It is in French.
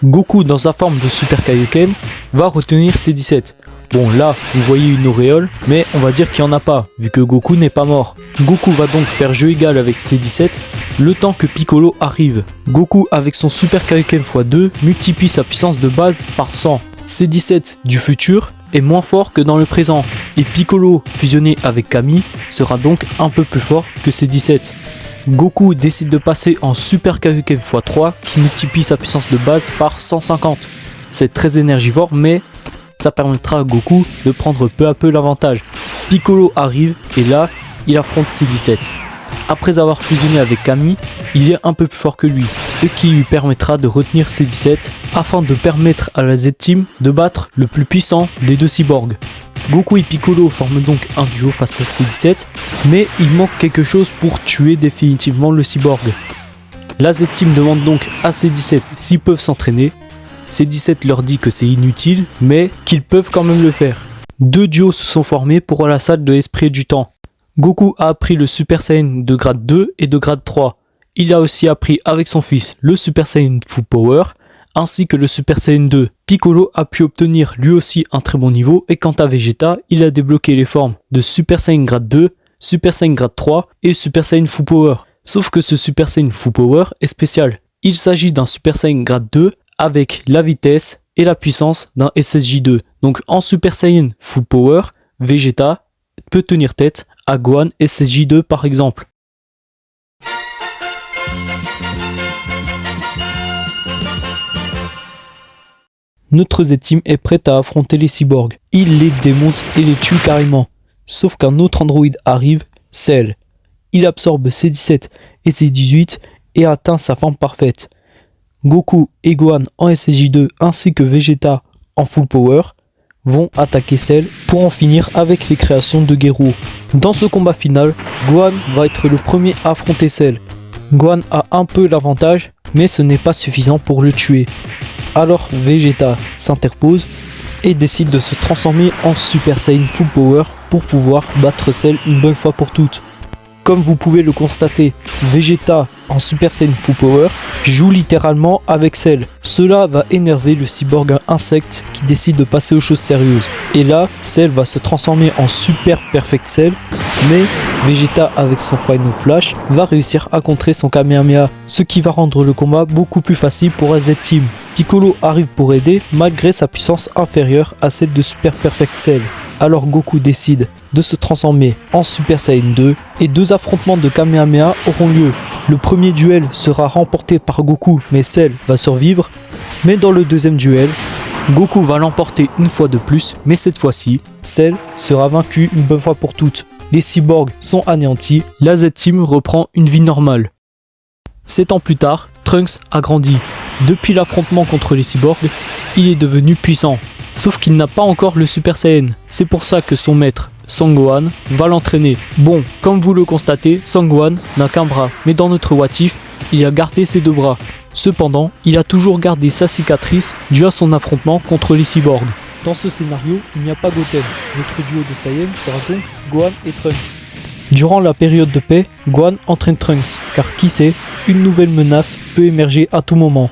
Goku dans sa forme de Super Kaioken va retenir C17. Bon là, vous voyez une auréole, mais on va dire qu'il n'y en a pas, vu que Goku n'est pas mort. Goku va donc faire jeu égal avec C17, le temps que Piccolo arrive. Goku avec son Super Kaioken x2 multiplie sa puissance de base par 100. C17 du futur est moins fort que dans le présent, et Piccolo fusionné avec Kami sera donc un peu plus fort que C17. Goku décide de passer en Super Kaioken x3 qui multiplie sa puissance de base par 150. C'est très énergivore, mais ça permettra à Goku de prendre peu à peu l'avantage. Piccolo arrive et là, il affronte C17. Après avoir fusionné avec Kami, il est un peu plus fort que lui, ce qui lui permettra de retenir C17 afin de permettre à la Z-Team de battre le plus puissant des deux cyborgs. Goku et Piccolo forment donc un duo face à C17, mais il manque quelque chose pour tuer définitivement le cyborg. La Z-Team demande donc à C17 s'ils peuvent s'entraîner. C17 leur dit que c'est inutile, mais qu'ils peuvent quand même le faire. Deux duos se sont formés pour la salle de l'esprit du temps. Goku a appris le Super Saiyan de grade 2 et de grade 3. Il a aussi appris avec son fils le Super Saiyan Full Power, ainsi que le Super Saiyan 2. Piccolo a pu obtenir lui aussi un très bon niveau, et quant à Vegeta, il a débloqué les formes de Super Saiyan grade 2, Super Saiyan grade 3 et Super Saiyan Full Power. Sauf que ce Super Saiyan Full Power est spécial. Il s'agit d'un Super Saiyan grade 2 avec la vitesse et la puissance d'un SSJ2. Donc en Super Saiyan Full Power, Vegeta peut tenir tête à Gohan SSJ2 par exemple. Notre Z-Team est prête à affronter les cyborgs. Il les démonte et les tue carrément. Sauf qu'un autre androïde arrive, Cell. Il absorbe C17 et C18 et atteint sa forme parfaite. Goku et Gohan en SSJ2 ainsi que Vegeta en Full Power vont attaquer Cell pour en finir avec les créations de Gero. Dans ce combat final, Gohan va être le premier à affronter Cell. Gohan a un peu l'avantage, mais ce n'est pas suffisant pour le tuer. Alors Vegeta s'interpose et décide de se transformer en Super Saiyan Full Power pour pouvoir battre Cell une bonne fois pour toutes. Comme vous pouvez le constater, Vegeta en Super Saiyan Full Power joue littéralement avec Cell. Cela va énerver le cyborg insecte qui décide de passer aux choses sérieuses. Et là, Cell va se transformer en Super Perfect Cell, mais Vegeta avec son Final Flash va réussir à contrer son Kamehameha, ce qui va rendre le combat beaucoup plus facile pour la Z-Team. Piccolo arrive pour aider malgré sa puissance inférieure à celle de Super Perfect Cell. Alors Goku décide de se transformer en Super Saiyan 2 et deux affrontements de Kamehameha auront lieu. Le premier duel sera remporté par Goku, mais Cell va survivre. Mais dans le deuxième duel, Goku va l'emporter une fois de plus, mais cette fois-ci, Cell sera vaincu une bonne fois pour toutes. Les cyborgs sont anéantis, la Z-Team reprend une vie normale. 7 ans plus tard, Trunks a grandi. Depuis l'affrontement contre les cyborgs, il est devenu puissant. Sauf qu'il n'a pas encore le Super Saiyan. C'est pour ça que son maître, Son Gohan, va l'entraîner. Bon, comme vous le constatez, Son Gohan n'a qu'un bras. Mais dans notre What If, il a gardé ses deux bras. Cependant, il a toujours gardé sa cicatrice due à son affrontement contre les cyborgs. Dans ce scénario, il n'y a pas Goten. Notre duo de Saiyan sera donc Gohan et Trunks. Durant la période de paix, Gohan entraîne Trunks, car qui sait, une nouvelle menace peut émerger à tout moment.